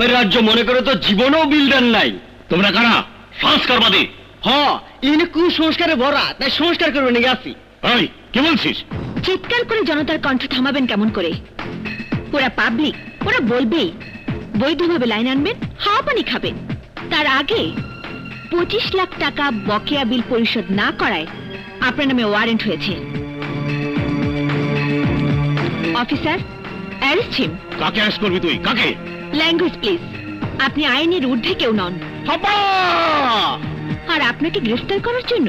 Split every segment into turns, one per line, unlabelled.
বাপের রাজ্য মনে করে তো জীবনেও বিল্ডার নাই।
তোমরা কারা? সংস্কারবাদী।
ইনি কুসংস্কারে ভরা, তাই সংস্কার করবে নাকি আসি।
এই কি বলছিস?
চিৎকার করে জনতার কণ্ঠ থামাবেন কেমন করে? ওরা পাবলিক, ওরা বলবেই। বৈধভাবে লাইন আনবেন, হাওয়া পানি খাবেন। তার আগে 25 লাখ টাকা বকেয়া বিল পরিশোধ না করায় আপনার নামে ওয়ারেন্ট হয়েছে। Officer, arrest him.
কাকে অ্যারেস্ট করবি তুই? কাকে?
Language please. আপনি আইনের ঊর্ধ্বে কেউ নন। আর আপনাকে গ্রেফতার করার জন্য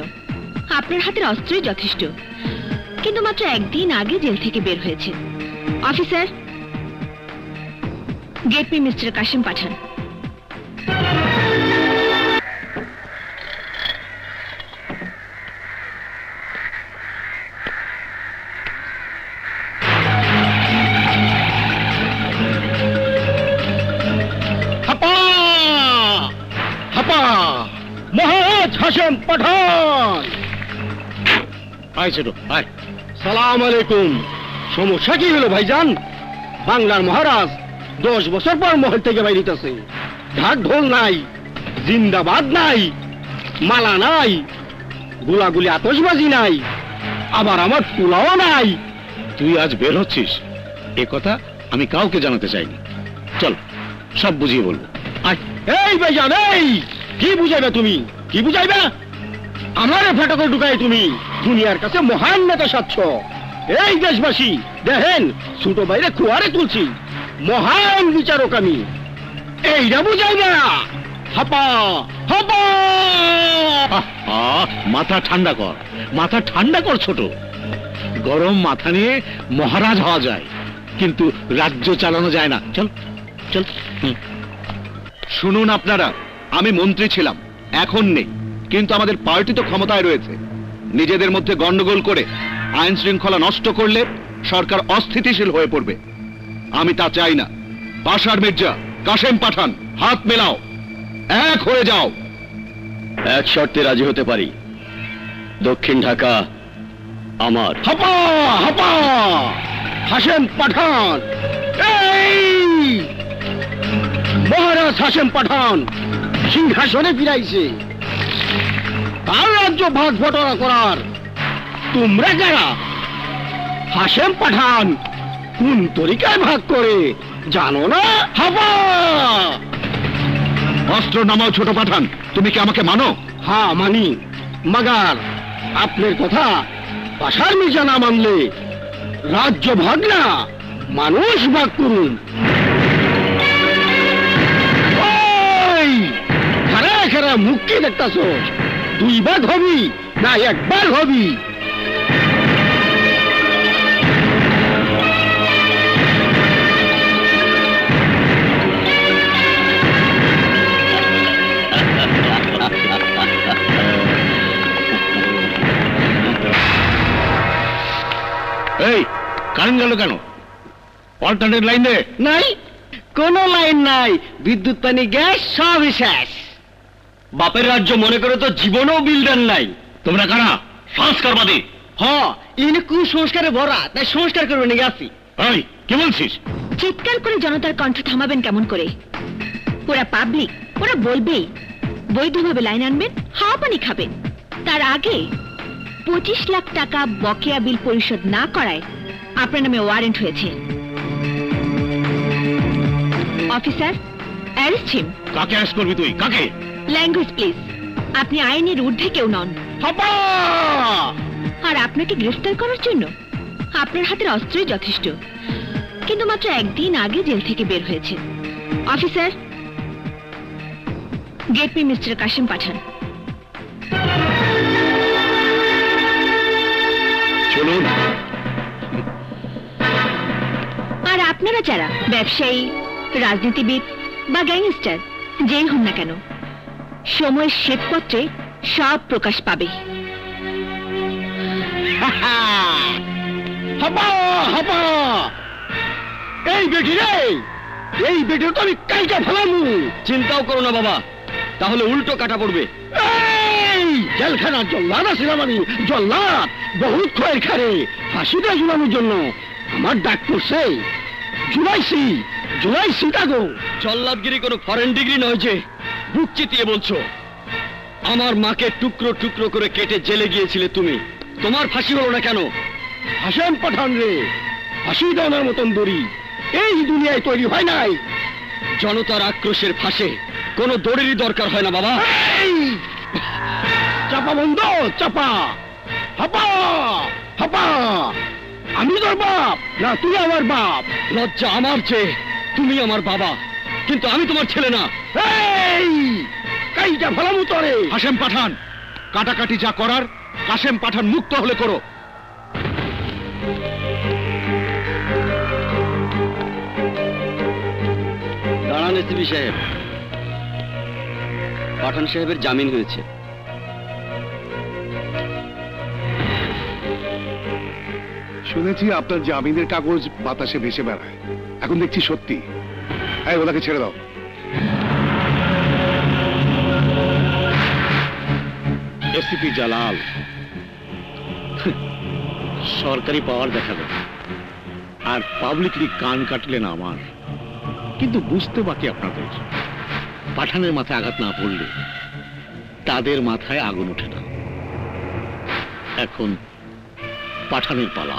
আপনার হাতের অস্ত্রই যথেষ্ট। কিন্তু মাত্র একদিন আগে জেল থেকে বের হয়েছে। Officer, get me mister Kasim Pathan.
Maharaj Hashem Pathan.
আয় ছোট আয়।
সালাম আলাইকুম। সমস্যা কি হলো ভাইজান? বাংলার মহারাজ 10 বছর পর মহল থেকে বাইরিতেছে। ঢাক ঢোল নাই, জিন্দাবাদ নাই, মালা নাই, গোলাগুলি আতশবাজি নাই, আবার আমার তুলাও নাই।
তুই আজ বের হচ্ছিস, এ কথা আমি কাউকে জানাতে চাইনি। চল সব বুঝিয়ে বলবো। আয়।
এই ভাইজান, এই কি বুঝাইবে তুমি? কি বুঝাইবে? আমারে ফাটকল ঢুকাই তুমি দুনিয়ার কাছে মহান নেতা সাচ্ছ। এই দেশবাসী দেখেন, ছোট বাইরে কুয়ারে তুলছি, মহান বিচারক আমি। এইটা বুঝাইবে? হাপা হাপা।
মাথা ঠান্ডা কর, মাথা ঠান্ডা কর ছোট। গরম মাথা নিয়ে মহারাজ হওয়া যায়, কিন্তু রাজ্য চালানো যায় না। চল চল। শুনুন আপনারা, আমি মন্ত্রী ছিলাম, এখন নেই, কিন্তু আমাদের পার্টি তো ক্ষমতায় রয়েছে। নিজেদের মধ্যে গন্ডগোল করে আইন শৃঙ্খলা নষ্ট করলে সরকার অস্থিতিশীল হয়ে পড়বে। আমি তা চাই না। বাশার মির্জা, কাশেম পাঠান, হাত মেলাও, এক হয়ে যাও।
এক শর্তে রাজি হতে পারি, দক্ষিণ ঢাকা আমার। হাপা হাপা। হাশেম পাঠান, এই মহারাজ হাশেম পাঠান সিংহাসনে ফিরাইছে। তার রাজ্য ভাগ বটরা করার তোমরা কারা? হাশেম পাঠান কোন তরিকায় ভাগ করে জানো না? হাপা।
অস্ত্র নামাও ছোট পাঠান। তুমি কি আমাকে মানো?
হ্যাঁ মানি, মাগার আপনার কথা বাশার মির্জা না মানলে রাজ্য ভাগ না, মানুষ ভাগ করুন। খারা খারা মুখকে দেখতাছ, 2 ভাগ হবি না 1 ভাগ হবি?
এই কারেন্ট গেল কেন? অল্টারনেট লাইন দে।
নাই, কোন লাইন নাই, বিদ্যুৎ পানি গ্যাস সবই শেষ। বাপের রাজ্য মনে করে তো জীবনেও বিল্ডার নাই।
তোমরা কারা? সংস্কারবাদী।
ইনি কুসংস্কারে ভরা, তাই সংস্কার করবে নাকি আসি।
এই কি বলছিস?
চিৎকার করে জনতার কণ্ঠ থামাবেন কেমন করে? ওরা পাবলিক, ওরা বলবেই। বৈধভাবে লাইন আনবেন, হাওয়া পানি খাবেন। তার আগে 25 লাখ টাকা বকেয়া বিল পরিশোধ না করায় আপনার নামে ওয়ারেন্ট হয়েছে। Officer, arrest him.
কাকে অ্যারেস্ট করবি তুই? কাকে?
Language please. আপনি আইনের ঊর্ধ্বে কেউ নন।
হাপা।
আর আপনাকে গ্রেফতার করার জন্য আপনার হাতের অস্ত্রই যথেষ্ট। কিন্তু মাত্র একদিন আগে জেল থেকে বের হয়েছে। Officer, get me mister Kasim Pathan.
চলুন।
আর আপনারা যারা ব্যবসায়ী, রাজনীতিবিদ বা গ্যাংস্টার যেই হন না কেন, সময়ের শ্বেতপত্রে সব প্রকাশ পাবে।
হাপা হাপা। এই বেটি রে, এই বেটির তো আমি কাইটা ফেলামু। চিন্তাও করো না বাবা, তাহলে উল্টো কাটা পড়বে। এই জেলখানার জল্লাদ ছিলাম আমি, জল্লাদ। বহুত খয়ের খারে ফাঁসিটা ঝুলানোর জন্য আমার ডাক পড়ছে। ঝুলাইছি, জুলাই শিকাগো।
জল্লাদগিরি কোনো ফরেন ডিগ্রি নয় যে বুক চিতিয়ে বলছো। আমার মাকে টুকরো টুকরো করে কেটে জেলে গিয়েছিলে তুমি, তোমার ফাঁসি হলো না কেন?
হাসেম পাঠান রে, ফাঁসি দেওয়ার মতন দড়ি এই দুনিয়ায় তৈরি হয় নাই।
জনতার আক্রোশের ফাঁসে কোনো দড়িরই দরকার হয় না বাবা।
এই! চাপা বন্ধ, চাপা। হাপা হাপা। আমি তোর বাপ না তুই আমার বাপ?
লজ্জা আমার চেয়ে তুমি আমার বাবা, কিন্তু আমি তোমার ছেলে না।
এই কাইটা ভালামু তরে।
হাসেম পাঠান, কাটাকাটি যা করার কাসেম পাঠান মুক্ত হলে করো।
দাঁড়ান এসপি সাহেব, পাঠান সাহেবের জামিন হয়েছে।
শুনেছি আপনার জামিনের কাগজ বাতাসে ভেসে বেড়ায়, এখন দেখছি সত্যি। এই ওনাকে ছেড়ে দাও।
এসিপি জালাল সরকারি পাওয়ার দেখাবেন আর পাবলিকলি কান কাটলেন আমার, কিন্তু বুঝতে বাকি আপনাদের। পাঠানের মাথায় আঘাত না পড়লে তাদের মাথায় আগুন ওঠে না। এখন পাঠানের পালা।